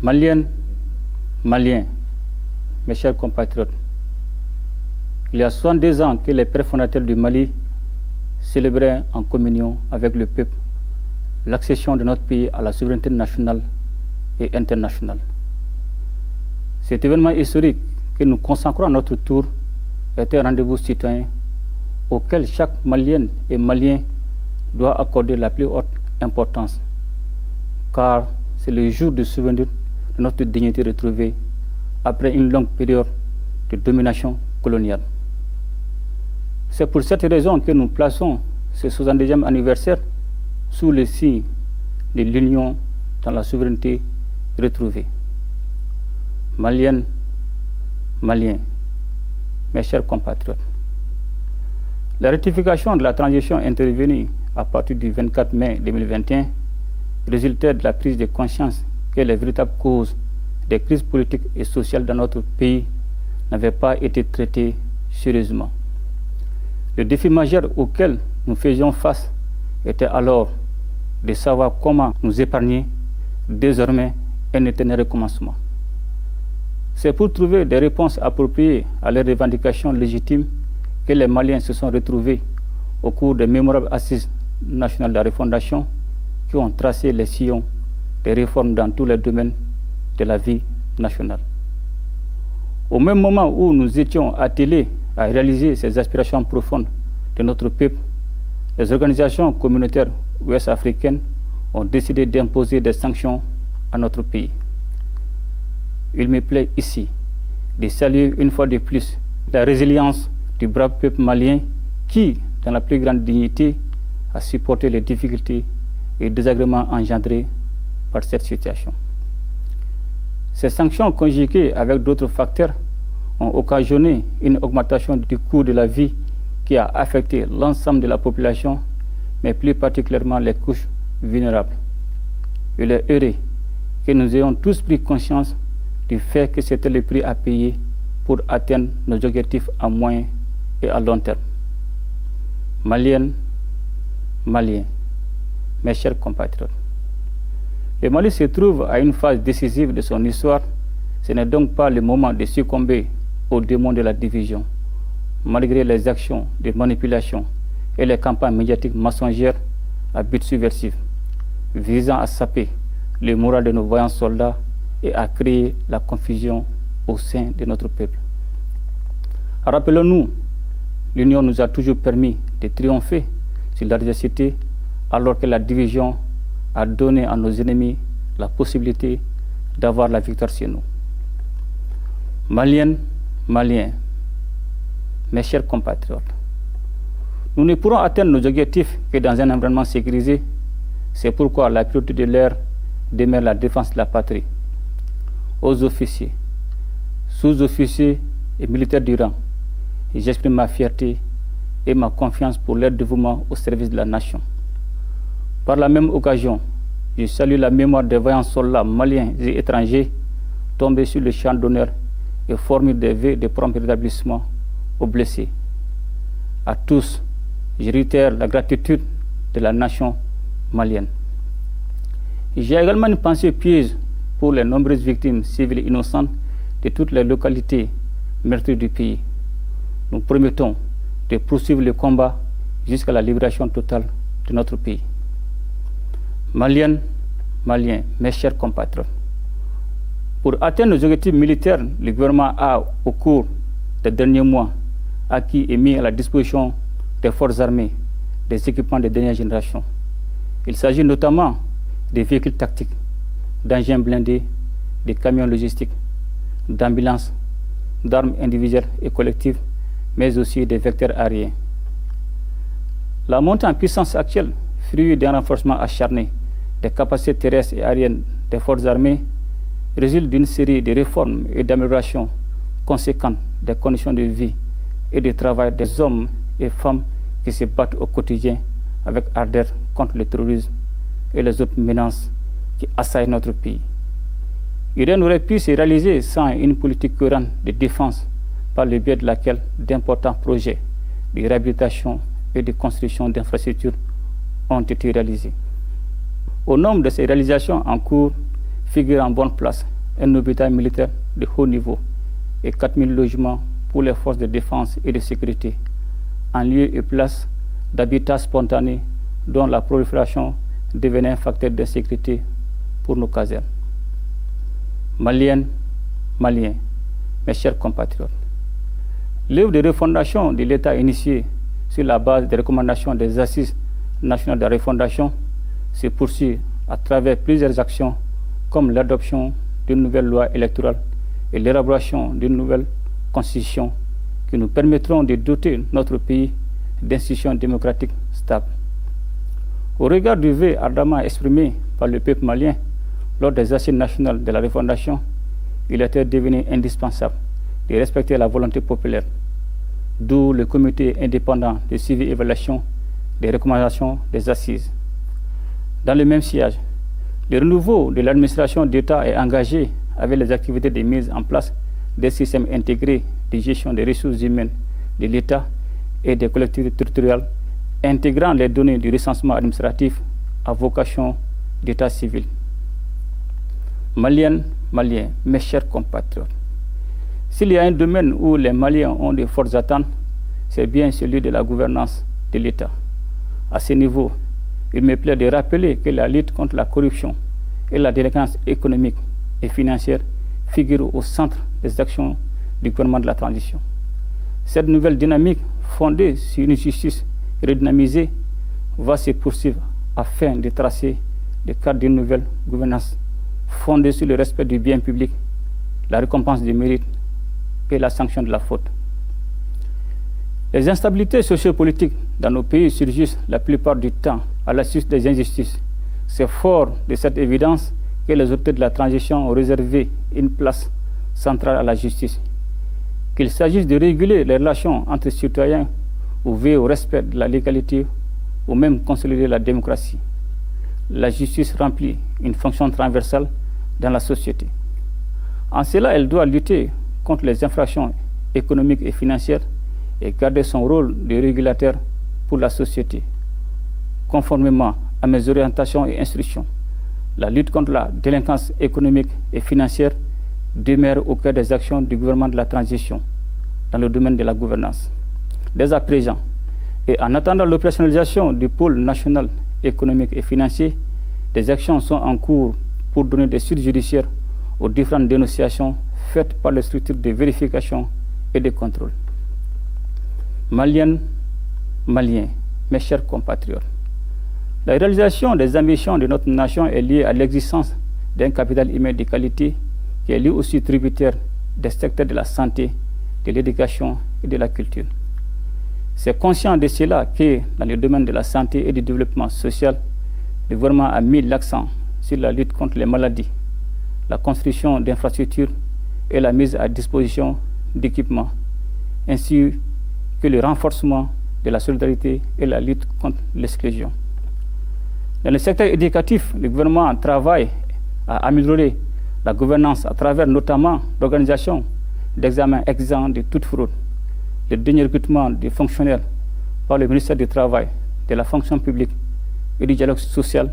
Maliennes, Maliens, mes chers compatriotes, il y a 62 ans que les pères fondateurs du Mali célébraient en communion avec le peuple l'accession de notre pays à la souveraineté nationale et internationale. Cet événement historique que nous consacrons à notre tour est un rendez-vous citoyen auquel chaque Malienne et Malien doit accorder la plus haute importance, car c'est le jour de souvenir de notre dignité retrouvée après une longue période de domination coloniale. C'est pour cette raison que nous plaçons ce 70e anniversaire sous le signe de l'union dans la souveraineté retrouvée. Maliennes, Maliens, mes chers compatriotes, la rectification de la transition intervenue à partir du 24 mai 2021 résultait de la prise de conscience que les véritables causes des crises politiques et sociales dans notre pays n'avaient pas été traitées sérieusement. Le défi majeur auquel nous faisions face était alors de savoir comment nous épargner désormais un éternel recommencement. C'est pour trouver des réponses appropriées à leurs revendications légitimes que les Maliens se sont retrouvés au cours des mémorables assises nationales de la refondation qui ont tracé les sillons des réformes dans tous les domaines de la vie nationale. Au même moment où nous étions attelés à réaliser ces aspirations profondes de notre peuple, les organisations communautaires ouest-africaines ont décidé d'imposer des sanctions à notre pays. Il me plaît ici de saluer une fois de plus la résilience du brave peuple malien qui, dans la plus grande dignité, a supporté les difficultés et désagréments engendrés par cette situation. Ces sanctions conjuguées avec d'autres facteurs ont occasionné une augmentation du coût de la vie qui a affecté l'ensemble de la population, mais plus particulièrement les couches vulnérables. Il est heureux que nous ayons tous pris conscience du fait que c'était le prix à payer pour atteindre nos objectifs à moyen et à long terme. Maliennes, Maliens, mes chers compatriotes, le Mali se trouve à une phase décisive de son histoire. Ce n'est donc pas le moment de succomber au démon de la division, malgré les actions de manipulation et les campagnes médiatiques mensongères à but subversif, visant à saper le moral de nos vaillants soldats et à créer la confusion au sein de notre peuple. Rappelons-nous, l'union nous a toujours permis de triompher sur l'adversité, alors que la division a donné à nos ennemis la possibilité d'avoir la victoire sur nous. Maliennes, Maliens, mes chers compatriotes, nous ne pourrons atteindre nos objectifs que dans un environnement sécurisé. C'est pourquoi la priorité de l'heure demeure la défense de la patrie. Aux officiers, sous-officiers et militaires du rang, j'exprime ma fierté et ma confiance pour leur dévouement au service de la nation. Par la même occasion, je salue la mémoire des vaillants soldats maliens et étrangers tombés sur le champ d'honneur et formule des vœux de prompt rétablissement aux blessés. À tous, je réitère la gratitude de la nation malienne. J'ai également une pensée pieuse pour les nombreuses victimes civiles innocentes de toutes les localités meurtrières du pays. Nous promettons de poursuivre le combat jusqu'à la libération totale de notre pays. Maliennes, Maliens, mes chers compatriotes, pour atteindre nos objectifs militaires, le gouvernement a, au cours des derniers mois, acquis et mis à la disposition des forces armées des équipements de dernière génération. Il s'agit notamment des véhicules tactiques, d'engins blindés, de camions logistiques, d'ambulances, d'armes individuelles et collectives, mais aussi des vecteurs aériens. La montée en puissance actuelle, fruit d'un renforcement acharné des capacités terrestres et aériennes des forces armées, résulte d'une série de réformes et d'améliorations conséquentes des conditions de vie et de travail des hommes et femmes qui se battent au quotidien avec ardeur contre le terrorisme et les autres menaces qui assaillent notre pays. Rien n'aurait pu se réaliser sans une politique cohérente de défense par le biais de laquelle d'importants projets de réhabilitation et de construction d'infrastructures ont été réalisés. Au nombre de ces réalisations en cours figure en bonne place un hôpital militaire de haut niveau et 4000 logements pour les forces de défense et de sécurité, en lieu et place d'habitats spontanés dont la prolifération devenait un facteur d'insécurité pour nos casernes. Maliennes, Maliens, mes chers compatriotes, l'œuvre de refondation de l'État initiée sur la base des recommandations des Assises nationales de la refondation se poursuit à travers plusieurs actions comme l'adoption d'une nouvelle loi électorale et l'élaboration d'une nouvelle constitution qui nous permettront de doter notre pays d'institutions démocratiques stables. Au regard du vœu ardemment exprimé par le peuple malien lors des assises nationales de la refondation, il était devenu indispensable de respecter la volonté populaire, d'où le comité indépendant de suivi et évaluation des recommandations des assises. Dans le même sillage, le renouveau de l'administration d'État est engagé avec les activités de mise en place des systèmes intégrés de gestion des ressources humaines de l'État et des collectivités territoriales, intégrant les données du recensement administratif à vocation d'État civil. Maliennes, Maliens, mes chers compatriotes, s'il y a un domaine où les Maliens ont de fortes attentes, c'est bien celui de la gouvernance de l'État. À ce niveau, il me plaît de rappeler que la lutte contre la corruption et la délinquance économique et financière figurent au centre des actions du gouvernement de la transition. Cette nouvelle dynamique, fondée sur une justice redynamisée, va se poursuivre afin de tracer le cadre d'une nouvelle gouvernance fondée sur le respect du bien public, la récompense du mérite et la sanction de la faute. Les instabilités sociopolitiques dans nos pays surgissent la plupart du temps à la suite des injustices. C'est fort de cette évidence que les autorités de la transition ont réservé une place centrale à la justice. Qu'il s'agisse de réguler les relations entre citoyens ou veiller au respect de la légalité ou même consolider la démocratie, la justice remplit une fonction transversale dans la société. En cela, elle doit lutter contre les infractions économiques et financières et garder son rôle de régulateur pour la société. Conformément à mes orientations et instructions, la lutte contre la délinquance économique et financière demeure au cœur des actions du gouvernement de la transition dans le domaine de la gouvernance. Dès à présent, et en attendant l'opérationnalisation du pôle national économique et financier, des actions sont en cours pour donner des suites judiciaires aux différentes dénonciations faites par les structures de vérification et de contrôle. Maliennes, Maliens, mes chers compatriotes, la réalisation des ambitions de notre nation est liée à l'existence d'un capital humain de qualité qui est lui aussi tributaire des secteurs de la santé, de l'éducation et de la culture. C'est conscient de cela que, dans le domaine de la santé et du développement social, le gouvernement a mis l'accent sur la lutte contre les maladies, la construction d'infrastructures et la mise à disposition d'équipements, ainsi que le renforcement de la solidarité et la lutte contre l'exclusion. Dans le secteur éducatif, le gouvernement travaille à améliorer la gouvernance à travers notamment l'organisation d'examens exempts de toute fraude, le dernier recrutement des fonctionnaires par le ministère du Travail, de la fonction publique et du dialogue social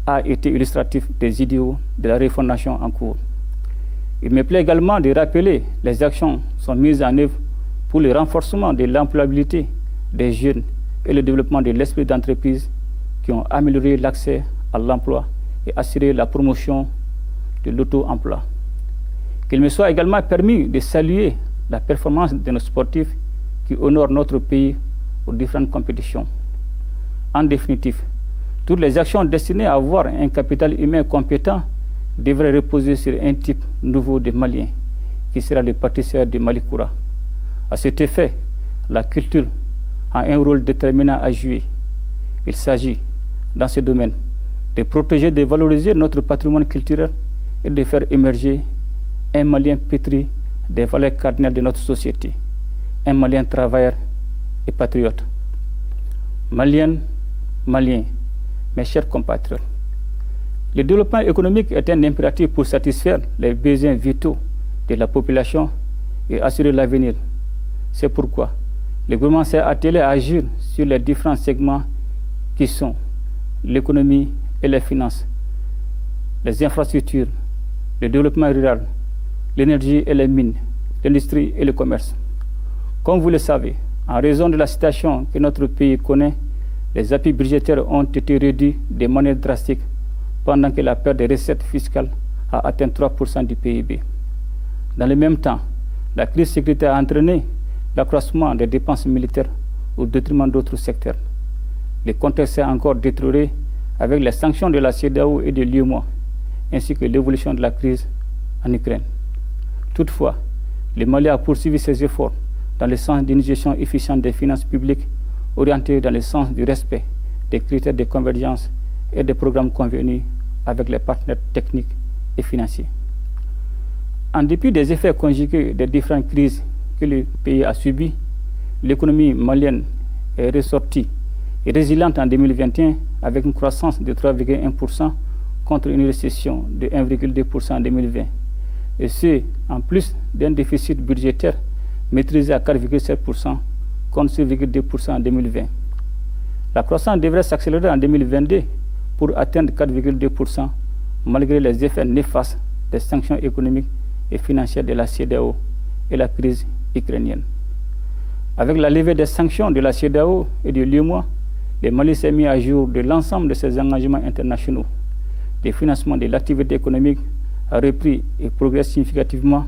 a été illustratif des idéaux de la refondation en cours. Il me plaît également de rappeler les actions qui sont mises en œuvre pour le renforcement de l'employabilité des jeunes et le développement de l'esprit d'entreprise qui ont amélioré l'accès à l'emploi et assuré la promotion de l'auto-emploi. Qu'il me soit également permis de saluer la performance de nos sportifs qui honorent notre pays aux différentes compétitions. En définitive, toutes les actions destinées à avoir un capital humain compétent devraient reposer sur un type nouveau de Malien, qui sera le pâtissier de Malikoura. À cet effet, la culture a un rôle déterminant à jouer. Il s'agit, dans ce domaine, de protéger et de valoriser notre patrimoine culturel et de faire émerger un Malien pétri des valeurs cardinales de notre société, un Malien travailleur et patriote. Maliennes, Maliens, mes chers compatriotes, le développement économique est un impératif pour satisfaire les besoins vitaux de la population et assurer l'avenir. C'est pourquoi le gouvernement s'est attelé à agir sur les différents segments qui sont l'économie et les finances, les infrastructures, le développement rural, l'énergie et les mines, l'industrie et le commerce. Comme vous le savez, en raison de la situation que notre pays connaît, les appuis budgétaires ont été réduits de manière drastique pendant que la perte des recettes fiscales a atteint 3% du PIB. Dans le même temps, la crise sécuritaire a entraîné l'accroissement des dépenses militaires au détriment d'autres secteurs. Le contexte s'est encore détérioré avec les sanctions de la CEDEAO et de l'UEMOA, ainsi que l'évolution de la crise en Ukraine. Toutefois, le Mali a poursuivi ses efforts dans le sens d'une gestion efficiente des finances publiques orientée dans le sens du respect des critères de convergence et des programmes convenus avec les partenaires techniques et financiers. En dépit des effets conjugués des différentes crises que le pays a subies, l'économie malienne est ressortie résiliente en 2021 avec une croissance de 3,1% contre une récession de 1,2% en 2020. Et ce, en plus d'un déficit budgétaire maîtrisé à 4,7% contre 6,2% en 2020. La croissance devrait s'accélérer en 2022 pour atteindre 4,2% malgré les effets néfastes des sanctions économiques et financières de la CEDEAO et la crise ukrainienne. Avec la levée des sanctions de la CEDEAO et de l'UEMOA, le Mali s'est mis à jour de l'ensemble de ses engagements internationaux. Le financement de l'activité économique a repris et progresse significativement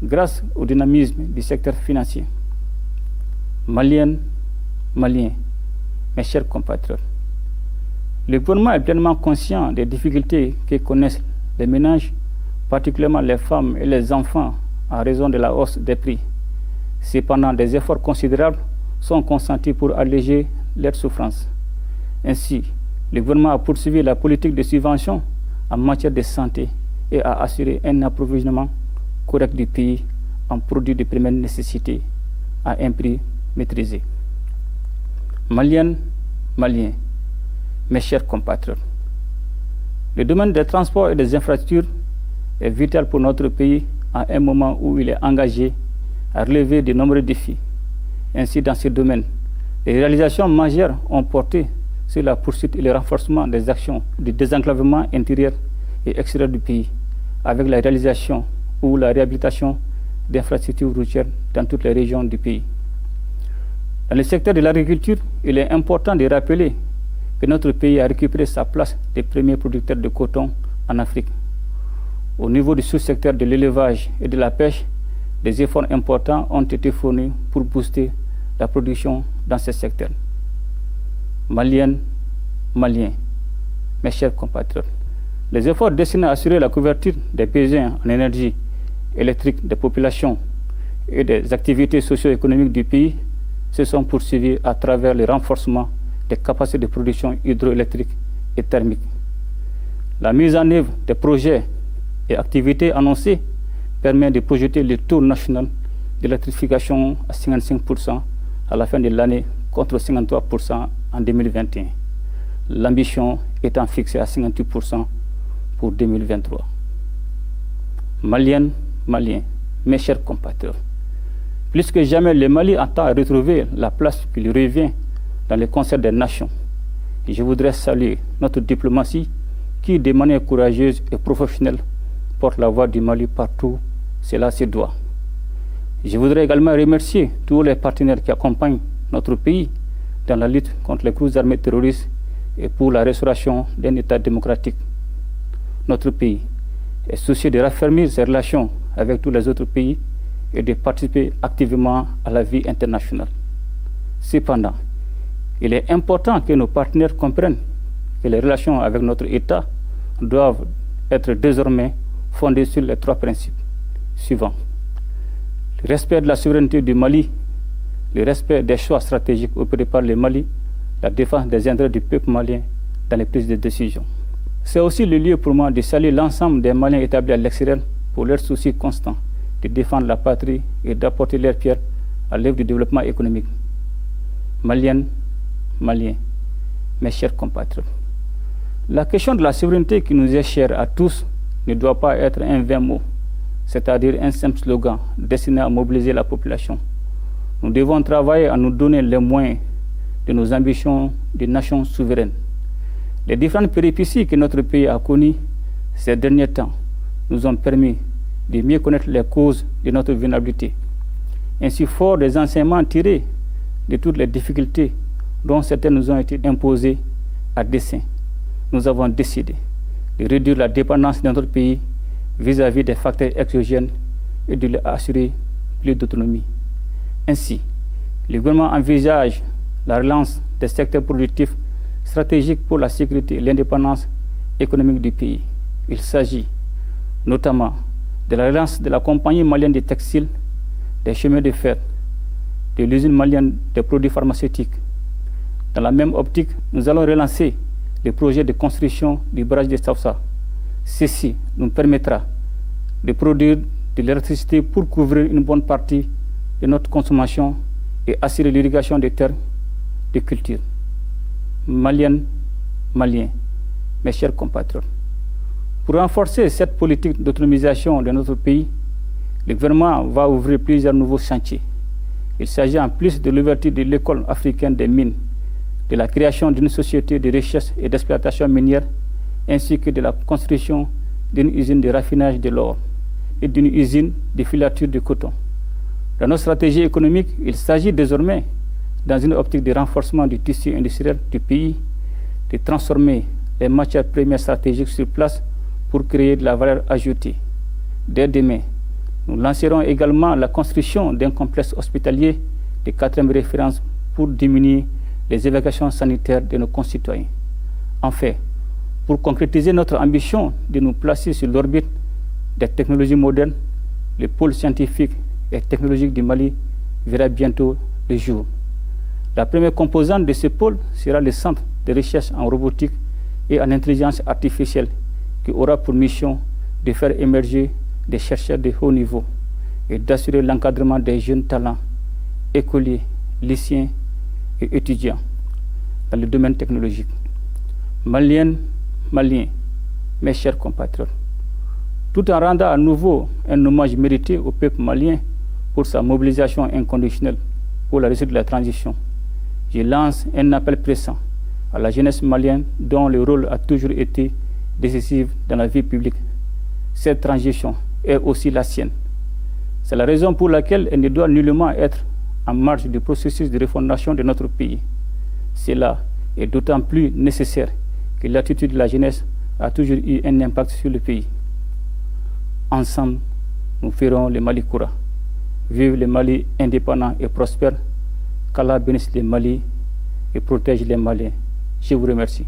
grâce au dynamisme du secteur financier. Maliennes, Maliens, mes chers compatriotes, le gouvernement est pleinement conscient des difficultés que connaissent les ménages, particulièrement les femmes et les enfants, en raison de la hausse des prix. Cependant, des efforts considérables sont consentis pour alléger leurs souffrances. Ainsi, le gouvernement a poursuivi la politique de subvention en matière de santé et a assuré un approvisionnement correct du pays en produits de première nécessité à un prix maîtrisé. Maliennes, Maliens, mes chers compatriotes, le domaine des transports et des infrastructures est vital pour notre pays à un moment où il est engagé à relever de nombreux défis. Ainsi, dans ce domaine, les réalisations majeures ont porté sur la poursuite et le renforcement des actions de désenclavement intérieur et extérieur du pays, avec la réalisation ou la réhabilitation d'infrastructures routières dans toutes les régions du pays. Dans le secteur de l'agriculture, il est important de rappeler que notre pays a récupéré sa place de premier producteur de coton en Afrique. Au niveau du sous-secteur de l'élevage et de la pêche, des efforts importants ont été fournis pour booster la production dans ces secteurs. Maliennes, Maliens, mes chers compatriotes, les efforts destinés à assurer la couverture des besoins en énergie électrique des populations et des activités socio-économiques du pays se sont poursuivis à travers le renforcement des capacités de production hydroélectrique et thermique. La mise en œuvre des projets et activités annoncées permet de projeter le taux national d'électrification à 55% à la fin de l'année contre 53% en 2021. L'ambition étant fixée à 58% pour 2023. Maliennes, Maliens, mes chers compatriotes, plus que jamais, le Mali entend retrouver la place qui lui revient dans le concert des nations. Et je voudrais saluer notre diplomatie qui, de manière courageuse et professionnelle, porte la voix du Mali partout, cela se doit. Je voudrais également remercier tous les partenaires qui accompagnent notre pays dans la lutte contre les groupes armés terroristes et pour la restauration d'un État démocratique. Notre pays est soucieux de raffermir ses relations avec tous les autres pays et de participer activement à la vie internationale. Cependant, il est important que nos partenaires comprennent que les relations avec notre État doivent être désormais fondées sur les trois principes suivants. Le respect de la souveraineté du Mali, le respect des choix stratégiques opérés par le Mali, la défense des intérêts du peuple malien dans les prises de décision. C'est aussi le lieu pour moi de saluer l'ensemble des Maliens établis à l'extérieur pour leur souci constant de défendre la patrie et d'apporter leur pierre à l'œuvre du développement économique. Maliennes, Maliens, mes chers compatriotes, la question de la souveraineté qui nous est chère à tous ne doit pas être un vain mot, c'est-à-dire un simple slogan destiné à mobiliser la population. Nous devons travailler à nous donner les moyens de nos ambitions de nation souveraine. Les différentes péripéties que notre pays a connues ces derniers temps nous ont permis de mieux connaître les causes de notre vulnérabilité. Ainsi, fort des enseignements tirés de toutes les difficultés dont certaines nous ont été imposées à dessein, nous avons décidé de réduire la dépendance de notre pays vis-à-vis des facteurs exogènes et de lui assurer plus d'autonomie. Ainsi, le gouvernement envisage la relance des secteurs productifs stratégiques pour la sécurité et l'indépendance économique du pays. Il s'agit notamment de la relance de la compagnie malienne des textiles, des chemins de fer, de l'usine malienne des produits pharmaceutiques. Dans la même optique, nous allons relancer le projet de construction du barrage de Safsa. Ceci nous permettra de produire de l'électricité pour couvrir une bonne partie de notre consommation et assurer l'irrigation des terres de culture. Maliennes, Maliens, mes chers compatriotes, pour renforcer cette politique d'autonomisation de notre pays, le gouvernement va ouvrir plusieurs nouveaux chantiers. Il s'agit en plus de l'ouverture de l'école africaine des mines, de la création d'une société de recherche et d'exploitation minière, ainsi que de la construction d'une usine de raffinage de l'or et d'une usine de filature de coton. Dans notre stratégie économique, il s'agit désormais, dans une optique de renforcement du tissu industriel du pays, de transformer les matières premières stratégiques sur place pour créer de la valeur ajoutée. Dès demain, nous lancerons également la construction d'un complexe hospitalier de 4e référence pour diminuer les évacuations sanitaires de nos concitoyens. Enfin, pour concrétiser notre ambition de nous placer sur l'orbite des technologies modernes, le pôle scientifique et technologique du Mali verra bientôt le jour. La première composante de ce pôle sera le centre de recherche en robotique et en intelligence artificielle qui aura pour mission de faire émerger des chercheurs de haut niveau et d'assurer l'encadrement des jeunes talents, écoliers, lycéens et étudiants dans le domaine technologique. Maliennes, Maliens, mes chers compatriotes, tout en rendant à nouveau un hommage mérité au peuple malien pour sa mobilisation inconditionnelle pour la réussite de la transition, je lance un appel pressant à la jeunesse malienne dont le rôle a toujours été décisif dans la vie publique. Cette transition est aussi la sienne. C'est la raison pour laquelle elle ne doit nullement être en marge du processus de refondation de notre pays. Cela est d'autant plus nécessaire que l'attitude de la jeunesse a toujours eu un impact sur le pays. Ensemble, nous ferons le Mali Koura. Vive le Mali indépendant et prospère. Qu'Allah bénisse le Mali et protège les Maliens. Je vous remercie.